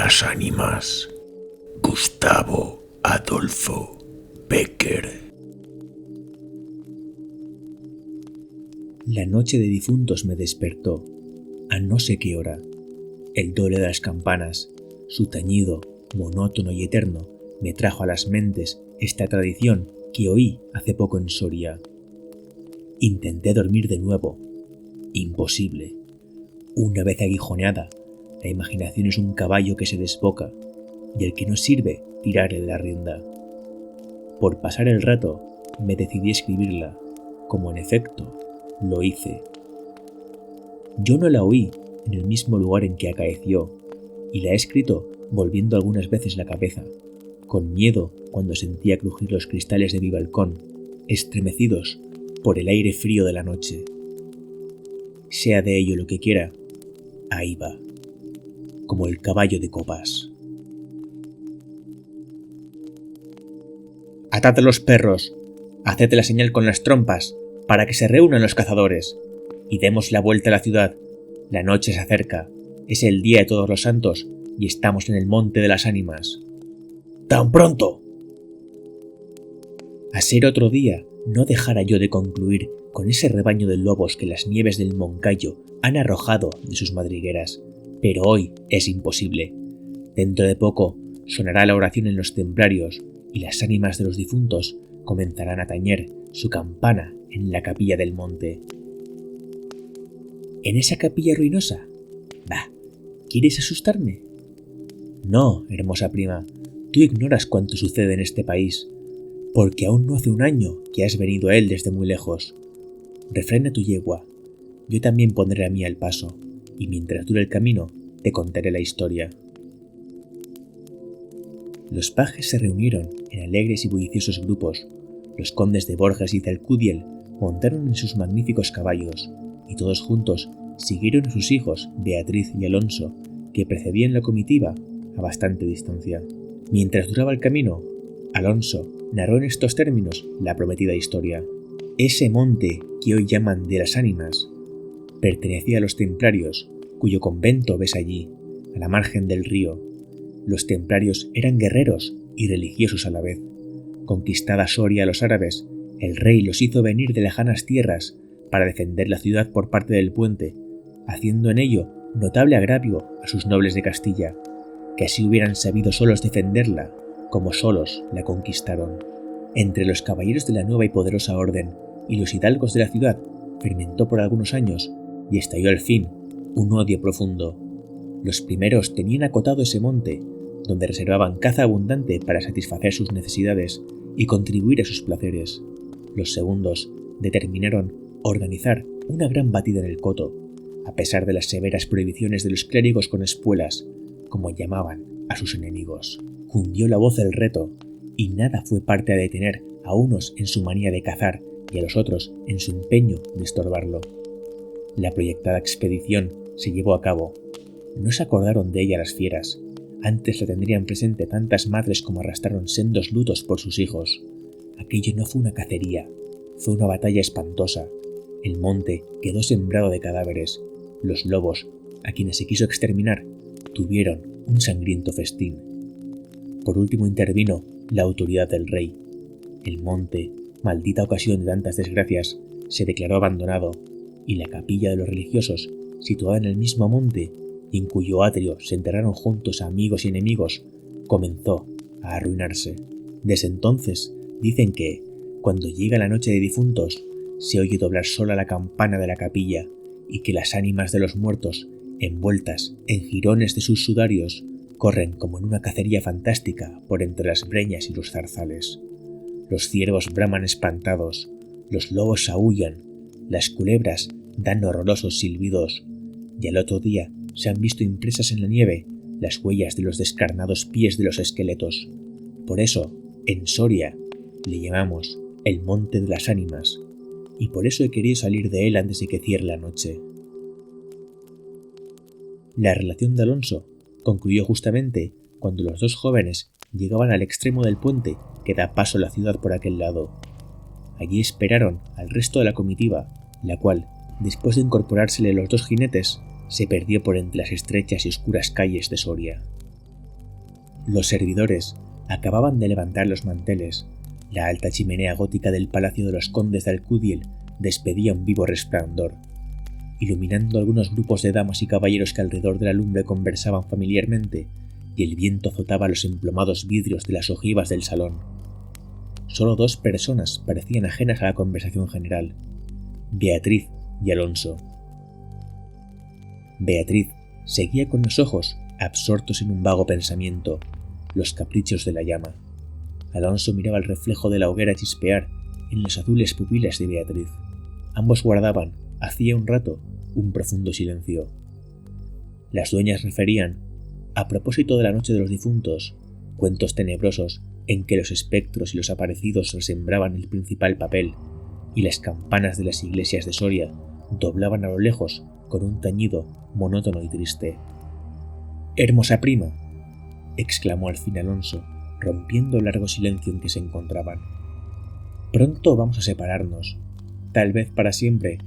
las ánimas. Gustavo Adolfo Bécquer. La noche de difuntos me despertó, a no sé qué hora. El doble de las campanas, su tañido, monótono y eterno, me trajo a las mentes esta tradición que oí hace poco en Soria. Intenté dormir de nuevo. Imposible. Una vez aguijoneada, la imaginación es un caballo que se desboca y el que no sirve tirarle de la rienda. Por pasar el rato, me decidí a escribirla, como en efecto lo hice. Yo no la oí en el mismo lugar en que acaeció, y la he escrito volviendo algunas veces la cabeza, con miedo cuando sentía crujir los cristales de mi balcón, estremecidos por el aire frío de la noche. Sea de ello lo que quiera, ahí va, como el caballo de copas. Atad a los perros, haced la señal con las trompas, para que se reúnan los cazadores, y demos la vuelta a la ciudad. La noche se acerca, es el día de todos los santos, y estamos en el monte de las ánimas. ¡Tan pronto! A ser otro día, no dejara yo de concluir con ese rebaño de lobos que las nieves del Moncayo han arrojado de sus madrigueras, pero hoy es imposible. Dentro de poco sonará la oración en los templarios, y las ánimas de los difuntos comenzarán a tañer su campana en la capilla del monte. ¿En esa capilla ruinosa? Bah, ¿quieres asustarme? No, hermosa prima, tú ignoras cuánto sucede en este país, porque aún no hace un año que has venido a él desde muy lejos. Refrena tu yegua, yo también pondré a mí al paso, y mientras dure el camino, te contaré la historia. Los pajes se reunieron en alegres y bulliciosos grupos. Los condes de Borges y de Alcudiel montaron en sus magníficos caballos, y todos juntos siguieron a sus hijos Beatriz y Alonso, que precedían la comitiva a bastante distancia. Mientras duraba el camino, Alonso narró en estos términos la prometida historia. Ese monte que hoy llaman de las ánimas pertenecía a los templarios, cuyo convento ves allí, a la margen del río. Los templarios eran guerreros y religiosos a la vez. Conquistada Soria a los árabes, el rey los hizo venir de lejanas tierras para defender la ciudad por parte del puente, haciendo en ello notable agravio a sus nobles de Castilla, que así hubieran sabido solos defenderla, como solos la conquistaron. Entre los caballeros de la nueva y poderosa orden y los hidalgos de la ciudad fermentó por algunos años y estalló al fin un odio profundo. Los primeros tenían acotado ese monte, donde reservaban caza abundante para satisfacer sus necesidades y contribuir a sus placeres. Los segundos determinaron organizar una gran batida en el coto, a pesar de las severas prohibiciones de los clérigos con espuelas, como llamaban a sus enemigos. Cundió la voz del reto, y nada fue parte a detener a unos en su manía de cazar y a los otros en su empeño de estorbarlo. La proyectada expedición se llevó a cabo. No se acordaron de ella las fieras. Antes la tendrían presente tantas madres como arrastraron sendos lutos por sus hijos. Aquello no fue una cacería, fue una batalla espantosa. El monte quedó sembrado de cadáveres. Los lobos, a quienes se quiso exterminar, tuvieron un sangriento festín. Por último intervino la autoridad del rey. El monte, maldita ocasión de tantas desgracias, se declaró abandonado, y la capilla de los religiosos, situada en el mismo monte, y en cuyo atrio se enterraron juntos amigos y enemigos, comenzó a arruinarse. Desde entonces dicen que, cuando llega la noche de difuntos, se oye doblar sola la campana de la capilla, y que las ánimas de los muertos, envueltas en jirones de sus sudarios, corren como en una cacería fantástica por entre las breñas y los zarzales. Los ciervos braman espantados, los lobos aúllan, las culebras dan horrorosos silbidos, y al otro día se han visto impresas en la nieve las huellas de los descarnados pies de los esqueletos. Por eso, en Soria, le llamamos el Monte de las Ánimas, y por eso he querido salir de él antes de que cierre la noche. La relación de Alonso concluyó justamente cuando los dos jóvenes llegaban al extremo del puente que da paso a la ciudad por aquel lado. Allí esperaron al resto de la comitiva, la cual, después de incorporársele los dos jinetes, se perdió por entre las estrechas y oscuras calles de Soria. Los servidores acababan de levantar los manteles. La alta chimenea gótica del palacio de los condes de Alcudiel despedía un vivo resplandor, iluminando algunos grupos de damas y caballeros que alrededor de la lumbre conversaban familiarmente, y el viento azotaba los emplomados vidrios de las ojivas del salón. Solo 2 personas parecían ajenas a la conversación general: Beatriz y Alonso. Beatriz seguía con los ojos absortos en un vago pensamiento, los caprichos de la llama. Alonso miraba el reflejo de la hoguera chispear en las azules pupilas de Beatriz. Ambos guardaban, hacía un rato, un profundo silencio. Las dueñas referían, a propósito de la noche de los difuntos, cuentos tenebrosos en que los espectros y los aparecidos resembraban el principal papel, y las campanas de las iglesias de Soria doblaban a lo lejos con un tañido monótono y triste. «¡Hermosa prima!», exclamó al fin Alonso, rompiendo el largo silencio en que se encontraban. «Pronto vamos a separarnos, tal vez para siempre.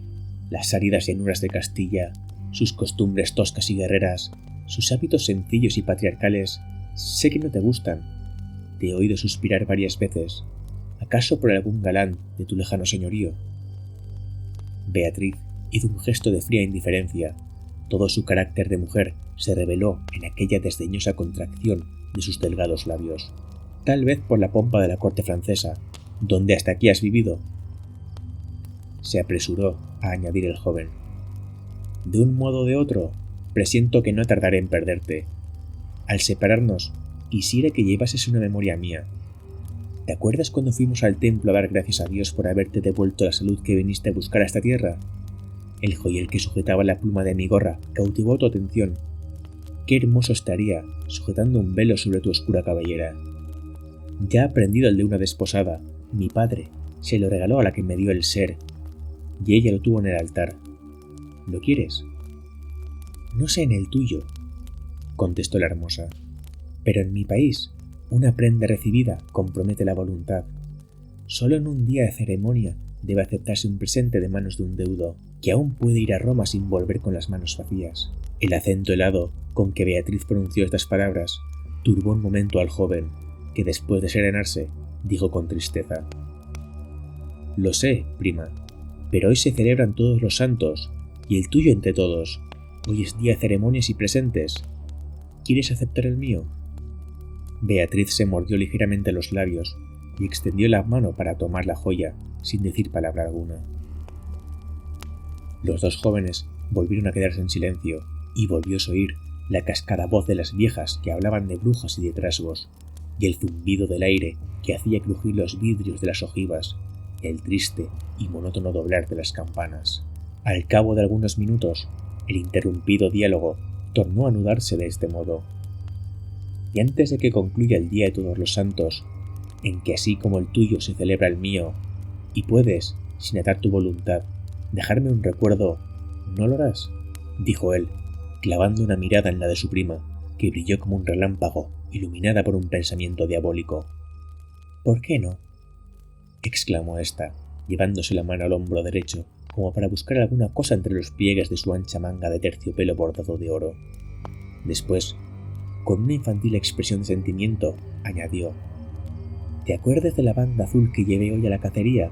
Las áridas llanuras de Castilla, sus costumbres toscas y guerreras, sus hábitos sencillos y patriarcales, sé que no te gustan. Te he oído suspirar varias veces. ¿Acaso por algún galán de tu lejano señorío?». Beatriz hizo un gesto de fría indiferencia. Todo su carácter de mujer se reveló en aquella desdeñosa contracción de sus delgados labios. «Tal vez por la pompa de la corte francesa, donde hasta aquí has vivido», se apresuró a añadir el joven. «De un modo o de otro, presiento que no tardaré en perderte. Al separarnos, quisiera que llevases una memoria mía. ¿Te acuerdas cuando fuimos al templo a dar gracias a Dios por haberte devuelto la salud que viniste a buscar a esta tierra? El joyel que sujetaba la pluma de mi gorra cautivó tu atención. Qué hermoso estaría sujetando un velo sobre tu oscura cabellera. Ya aprendido el de una desposada, mi padre se lo regaló a la que me dio el ser, y ella lo tuvo en el altar. ¿Lo quieres?». «No sé en el tuyo», contestó la hermosa, «pero en mi país una prenda recibida compromete la voluntad. Solo en un día de ceremonia debe aceptarse un presente de manos de un deudo, que aún puede ir a Roma sin volver con las manos vacías». El acento helado con que Beatriz pronunció estas palabras turbó un momento al joven, que después de serenarse, dijo con tristeza: «Lo sé, prima, pero hoy se celebran todos los santos, y el tuyo entre todos. Hoy es día de ceremonias y presentes. ¿Quieres aceptar el mío?». Beatriz se mordió ligeramente los labios y extendió la mano para tomar la joya, sin decir palabra alguna. Los 2 jóvenes volvieron a quedarse en silencio, y volvióse a oír la cascada voz de las viejas que hablaban de brujas y de trasgos, y el zumbido del aire que hacía crujir los vidrios de las ojivas, y el triste y monótono doblar de las campanas. Al cabo de algunos minutos, el interrumpido diálogo tornó a anudarse de este modo: «Y antes de que concluya el día de todos los santos, en que así como el tuyo se celebra el mío, y puedes, sin atar tu voluntad, dejarme un recuerdo, ¿no lo harás?», dijo él, clavando una mirada en la de su prima, que brilló como un relámpago, iluminada por un pensamiento diabólico. «¿Por qué no?», exclamó ésta, llevándose la mano al hombro derecho, como para buscar alguna cosa entre los pliegues de su ancha manga de terciopelo bordado de oro. Después, con una infantil expresión de sentimiento, añadió: «¿Te acuerdas de la banda azul que llevé hoy a la cacería,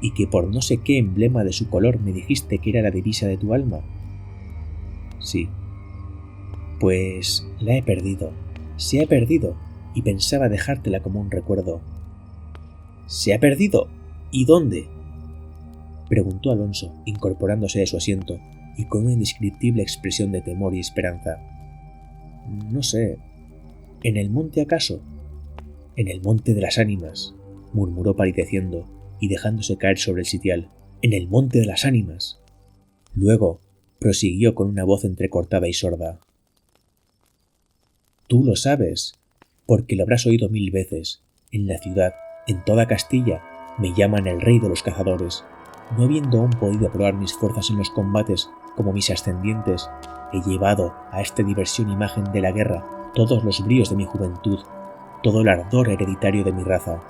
y que por no sé qué emblema de su color me dijiste que era la divisa de tu alma?». «Sí». «Pues la he perdido, se ha perdido, y pensaba dejártela como un recuerdo». «¿Se ha perdido? ¿Y dónde?», preguntó Alonso, incorporándose de su asiento y con una indescriptible expresión de temor y esperanza. «No sé. ¿En el monte acaso?». «En el monte de las ánimas», murmuró palideciendo y dejándose caer sobre el sitial. «En el monte de las ánimas». Luego prosiguió con una voz entrecortada y sorda: «Tú lo sabes, porque lo habrás oído 1000 veces. En la ciudad, en toda Castilla, me llaman el rey de los cazadores. No habiendo aún podido probar mis fuerzas en los combates como mis ascendientes, he llevado a esta diversión imagen de la guerra todos los bríos de mi juventud, todo el ardor hereditario de mi raza.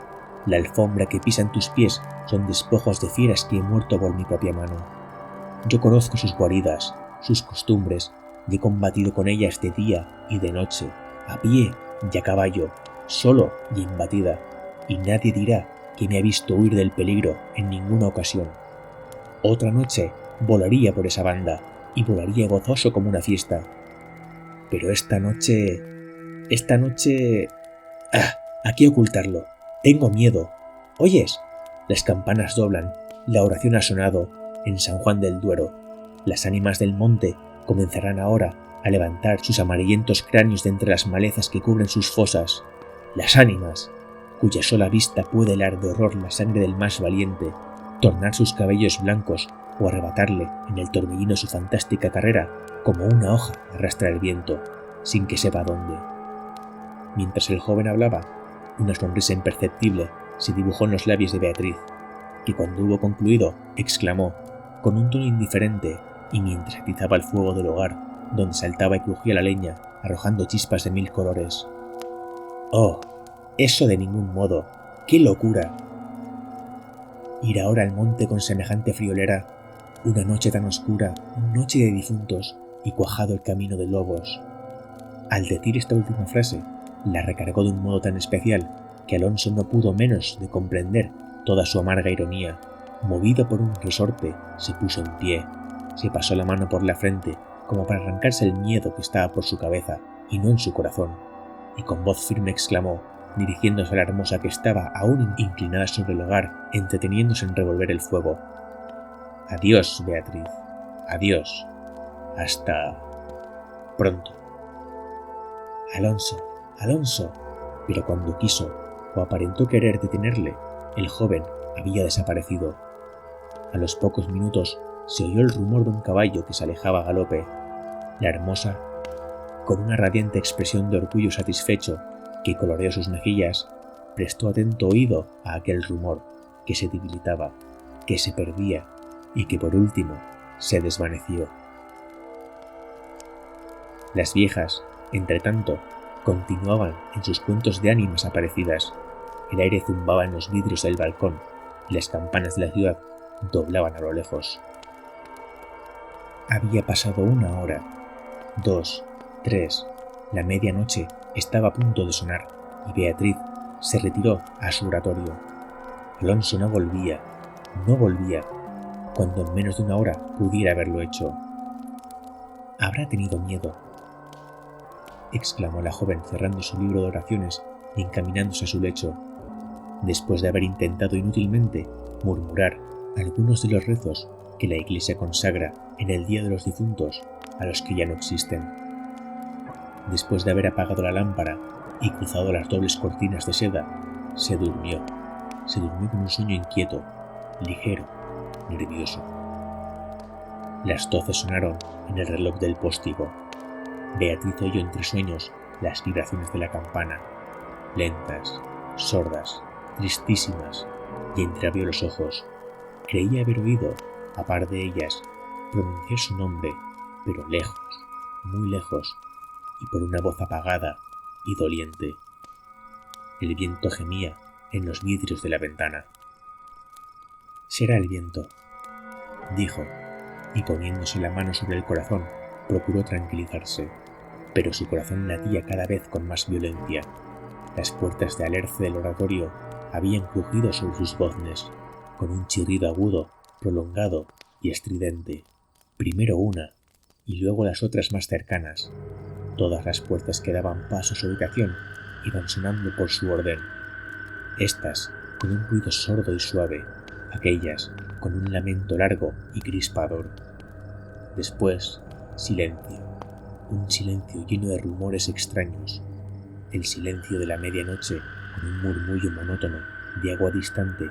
La alfombra que pisan tus pies son despojos de fieras que he muerto por mi propia mano. Yo conozco sus guaridas, sus costumbres, y he combatido con ellas de día y de noche, a pie y a caballo, solo y imbatida, y nadie dirá que me ha visto huir del peligro en ninguna ocasión. Otra noche volaría por esa banda y volaría gozoso como una fiesta. Pero esta noche... ¿A qué ocultarlo? Tengo miedo. ¿Oyes? Las campanas doblan, la oración ha sonado en San Juan del Duero. Las ánimas del monte comenzarán ahora a levantar sus amarillentos cráneos de entre las malezas que cubren sus fosas. Las ánimas, cuya sola vista puede helar de horror la sangre del más valiente, tornar sus cabellos blancos o arrebatarle en el torbellino de su fantástica carrera como una hoja arrastra el viento, sin que sepa dónde. Mientras el joven hablaba, una sonrisa imperceptible se dibujó en los labios de Beatriz, que cuando hubo concluido, exclamó, con un tono indiferente, y mientras atizaba el fuego del hogar, donde saltaba y crujía la leña, arrojando chispas de 1000 colores. ¡Oh! Eso de ningún modo. ¡Qué locura! Ir ahora al monte con semejante friolera, una noche tan oscura, noche de difuntos, y cuajado el camino de lobos. Al decir esta última frase, la recargó de un modo tan especial que Alonso no pudo menos de comprender toda su amarga ironía. Movido por un resorte, se puso en pie, se pasó la mano por la frente como para arrancarse el miedo que estaba por su cabeza y no en su corazón, y con voz firme exclamó, dirigiéndose a la hermosa que estaba aún inclinada sobre el hogar, entreteniéndose en revolver el fuego. Adiós, Beatriz. Adiós. Hasta pronto. Alonso, Alonso. Pero cuando quiso o aparentó querer detenerle, el joven había desaparecido. A los pocos minutos se oyó el rumor de un caballo que se alejaba a galope. La hermosa, con una radiante expresión de orgullo satisfecho que coloreó sus mejillas, prestó atento oído a aquel rumor que se debilitaba, que se perdía y que por último se desvaneció. Las viejas, entretanto, continuaban en sus cuentos de ánimas aparecidas. El aire zumbaba en los vidrios del balcón y las campanas de la ciudad doblaban a lo lejos. Había pasado 1 hora, 2, 3, la medianoche estaba a punto de sonar y Beatriz se retiró a su oratorio. Alonso no volvía, cuando en menos de 1 hora pudiera haberlo hecho. ¿Habrá tenido miedo?, exclamó la joven cerrando su libro de oraciones y encaminándose a su lecho, después de haber intentado inútilmente murmurar algunos de los rezos que la Iglesia consagra en el Día de los Difuntos a los que ya no existen. Después de haber apagado la lámpara y cruzado las dobles cortinas de seda, se durmió con un sueño inquieto, ligero, nervioso. Las 12 sonaron en el reloj del póstigo. Beatriz oyó entre sueños las vibraciones de la campana, lentas, sordas, tristísimas, y entreabrió los ojos. Creía haber oído, a par de ellas, pronunciar su nombre, pero lejos, muy lejos, y por una voz apagada y doliente. El viento gemía en los vidrios de la ventana. «Será el viento», dijo, y poniéndose la mano sobre el corazón, procuró tranquilizarse, pero su corazón latía cada vez con más violencia. Las puertas de alerce del oratorio habían crujido sobre sus goznes, con un chirrido agudo, prolongado y estridente. Primero una, y luego las otras más cercanas. Todas las puertas que daban paso a su habitación iban sonando por su orden. Estas con un ruido sordo y suave, aquellas con un lamento largo y crispador. Después, silencio, un silencio lleno de rumores extraños, el silencio de la medianoche con un murmullo monótono de agua distante,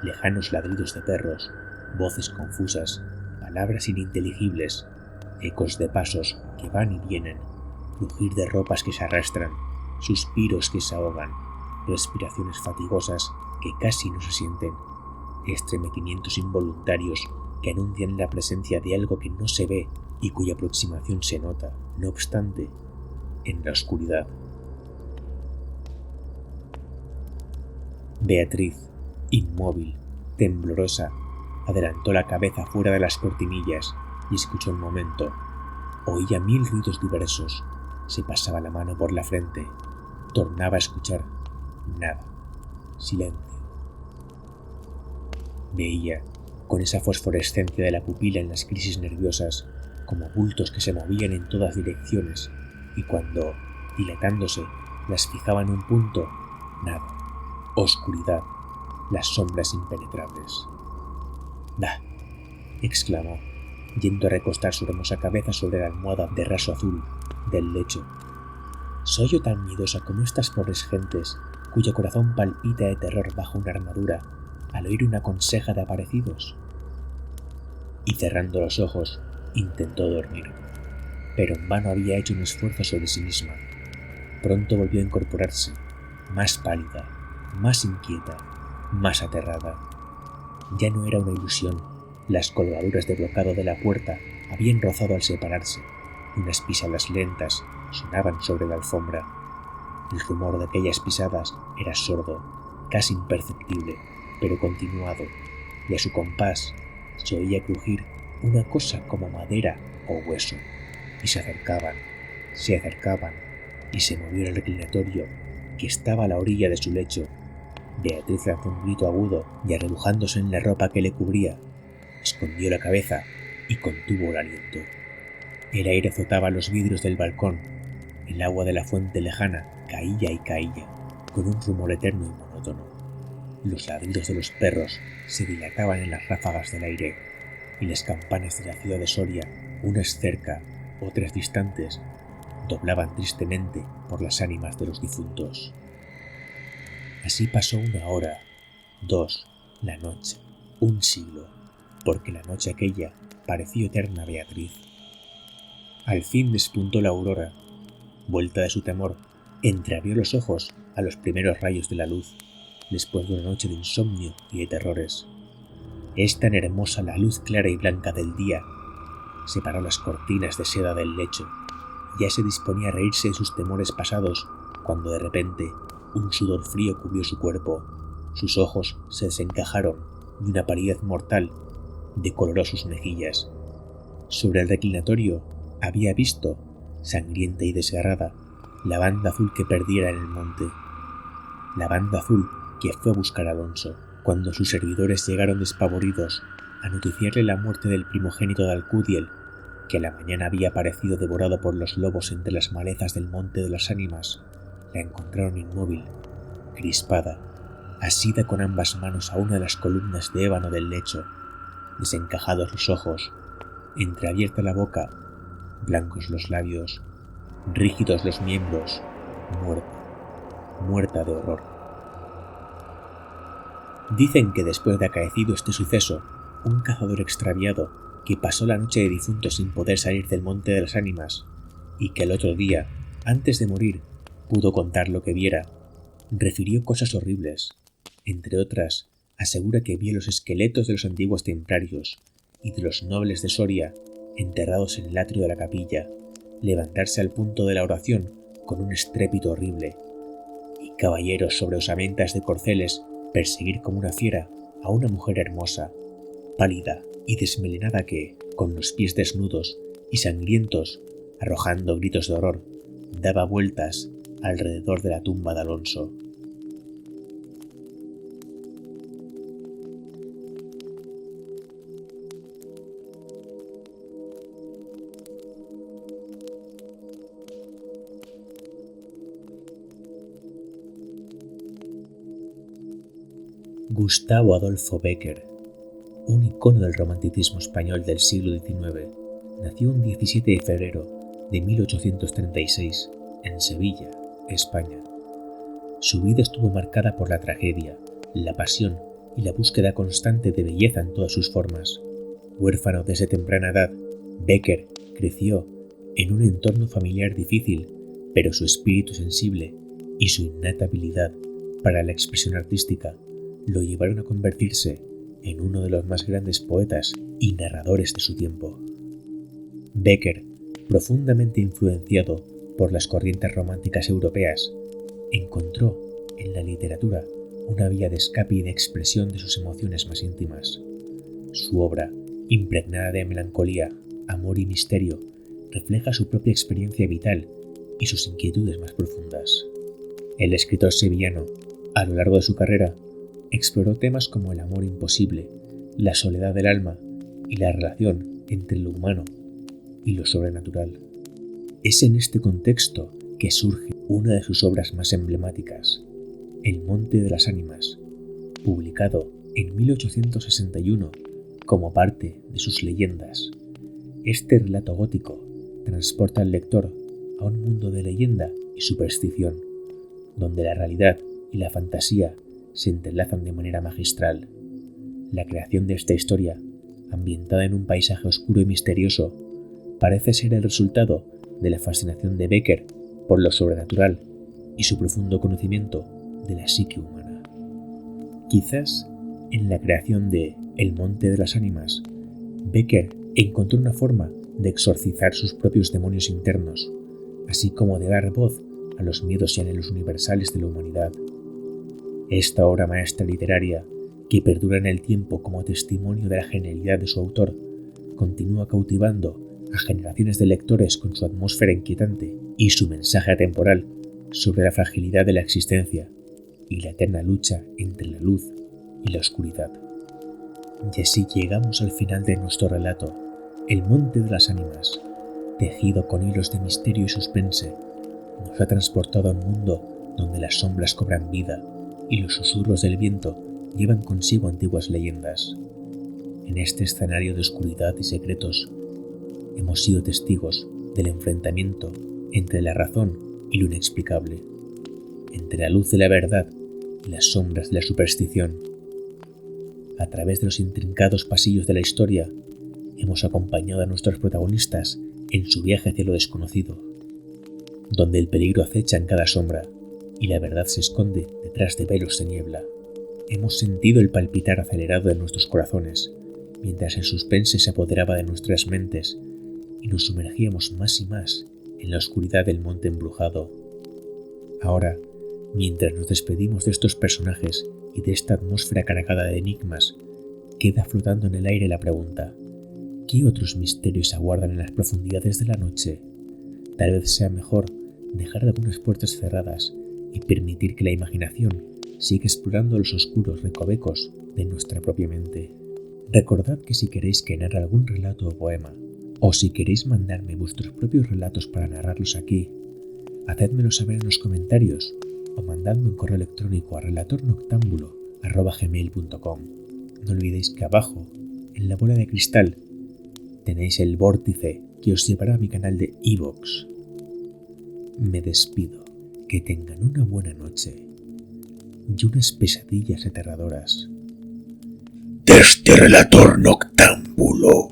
lejanos ladridos de perros, voces confusas, palabras ininteligibles, ecos de pasos que van y vienen, crujir de ropas que se arrastran, suspiros que se ahogan, respiraciones fatigosas que casi no se sienten, estremecimientos involuntarios que anuncian la presencia de algo que no se ve y cuya aproximación se nota, no obstante, en la oscuridad. Beatriz, inmóvil, temblorosa, adelantó la cabeza fuera de las cortinillas y escuchó un momento. Oía 1000 ruidos diversos. Se pasaba la mano por la frente. Tornaba a escuchar. Nada. Silencio. Veía, con esa fosforescencia de la pupila en las crisis nerviosas, como bultos que se movían en todas direcciones y cuando, dilatándose, las fijaba en un punto, nada. Oscuridad. Las sombras impenetrables. «Bah», exclamó, yendo a recostar su hermosa cabeza sobre la almohada de raso azul del lecho. «¿Soy yo tan miedosa como estas pobres gentes, cuyo corazón palpita de terror bajo una armadura al oír una conseja de aparecidos?» Y cerrando los ojos, intentó dormir, pero en vano había hecho un esfuerzo sobre sí misma. Pronto volvió a incorporarse, más pálida, más inquieta, más aterrada. Ya no era una ilusión. Las colgaduras de brocado de la puerta habían rozado al separarse. Unas pisadas lentas sonaban sobre la alfombra. El rumor de aquellas pisadas era sordo, casi imperceptible, pero continuado, y a su compás se oía crujir una cosa como madera o hueso, y se acercaban, y se movió el reclinatorio que estaba a la orilla de su lecho. Beatriz lanzó un grito agudo y, arrebujándose en la ropa que le cubría, escondió la cabeza y contuvo el aliento. El aire azotaba los vidrios del balcón. El agua de la fuente lejana caía y caía, con un rumor eterno y monótono. Los ladridos de los perros se dilataban en las ráfagas del aire, y las campanas de la ciudad de Soria, unas cerca, otras distantes, doblaban tristemente por las ánimas de los difuntos. Así pasó 1 hora, 2, la noche, 1 siglo, porque la noche aquella pareció eterna a Beatriz. Al fin despuntó la aurora. Vuelta de su temor, entreabrió los ojos a los primeros rayos de la luz, después de una noche de insomnio y de terrores. Es tan hermosa la luz clara y blanca del día. Separó las cortinas de seda del lecho. Ya se disponía a reírse de sus temores pasados, cuando de repente un sudor frío cubrió su cuerpo. Sus ojos se desencajaron y una palidez mortal decoloró sus mejillas. Sobre el reclinatorio había visto, sangrienta y desgarrada, la banda azul que perdiera en el monte. La banda azul que fue a buscar a Alonso, cuando sus servidores llegaron despavoridos a noticiarle la muerte del primogénito de Alcudiel, que a la mañana había aparecido devorado por los lobos entre las malezas del Monte de las Ánimas. La encontraron inmóvil, crispada, asida con ambas manos a una de las columnas de ébano del lecho, desencajados los ojos, entreabierta la boca, blancos los labios, rígidos los miembros, muerta de horror. Dicen que después de acaecido este suceso, un cazador extraviado que pasó la noche de difunto sin poder salir del Monte de las Ánimas, y que el otro día, antes de morir, pudo contar lo que viera, refirió cosas horribles. Entre otras, asegura que vio los esqueletos de los antiguos templarios y de los nobles de Soria enterrados en el atrio de la capilla, levantarse al punto de la oración con un estrépito horrible, y caballeros sobre osamentas de corceles perseguir como una fiera a una mujer hermosa, pálida y desmelenada que, con los pies desnudos y sangrientos, arrojando gritos de horror, daba vueltas alrededor de la tumba de Alonso. Gustavo Adolfo Bécquer, un icono del romanticismo español del siglo XIX, nació un 17 de febrero de 1836 en Sevilla, España. Su vida estuvo marcada por la tragedia, la pasión y la búsqueda constante de belleza en todas sus formas. Huérfano desde temprana edad, Bécquer creció en un entorno familiar difícil, pero su espíritu sensible y su innata habilidad para la expresión artística lo llevaron a convertirse en uno de los más grandes poetas y narradores de su tiempo. Bécquer, profundamente influenciado por las corrientes románticas europeas, encontró en la literatura una vía de escape y de expresión de sus emociones más íntimas. Su obra, impregnada de melancolía, amor y misterio, refleja su propia experiencia vital y sus inquietudes más profundas. El escritor sevillano, a lo largo de su carrera, exploró temas como el amor imposible, la soledad del alma y la relación entre lo humano y lo sobrenatural. Es en este contexto que surge una de sus obras más emblemáticas, El Monte de las Ánimas, publicado en 1861 como parte de sus leyendas. Este relato gótico transporta al lector a un mundo de leyenda y superstición, donde la realidad y la fantasía se entrelazan de manera magistral. La creación de esta historia, ambientada en un paisaje oscuro y misterioso, parece ser el resultado de la fascinación de Becker por lo sobrenatural y su profundo conocimiento de la psique humana. Quizás en la creación de El Monte de las Ánimas, Becker encontró una forma de exorcizar sus propios demonios internos, así como de dar voz a los miedos y anhelos universales de la humanidad. Esta obra maestra literaria, que perdura en el tiempo como testimonio de la genialidad de su autor, continúa cautivando a generaciones de lectores con su atmósfera inquietante y su mensaje atemporal sobre la fragilidad de la existencia y la eterna lucha entre la luz y la oscuridad. Y así llegamos al final de nuestro relato, El Monte de las Ánimas, tejido con hilos de misterio y suspense, nos ha transportado a un mundo donde las sombras cobran vida y los susurros del viento llevan consigo antiguas leyendas. En este escenario de oscuridad y secretos, hemos sido testigos del enfrentamiento entre la razón y lo inexplicable, entre la luz de la verdad y las sombras de la superstición. A través de los intrincados pasillos de la historia, hemos acompañado a nuestros protagonistas en su viaje hacia lo desconocido, donde el peligro acecha en cada sombra y la verdad se esconde detrás de velos de niebla. Hemos sentido el palpitar acelerado de nuestros corazones, mientras el suspense se apoderaba de nuestras mentes y nos sumergíamos más y más en la oscuridad del monte embrujado. Ahora, mientras nos despedimos de estos personajes y de esta atmósfera cargada de enigmas, queda flotando en el aire la pregunta: ¿qué otros misterios aguardan en las profundidades de la noche? Tal vez sea mejor dejar algunas puertas cerradas y permitir que la imaginación siga explorando los oscuros recovecos de nuestra propia mente. Recordad que si queréis que narre algún relato o poema, o si queréis mandarme vuestros propios relatos para narrarlos aquí, hacedmelo saber en los comentarios o mandadme un correo electrónico a relatornoctambulo@gmail.com. No olvidéis que abajo, en la bola de cristal, tenéis el vórtice que os llevará a mi canal de iVoox. Me despido, que tengan una buena noche y unas pesadillas aterradoras. Desde Relator Noctámbulo.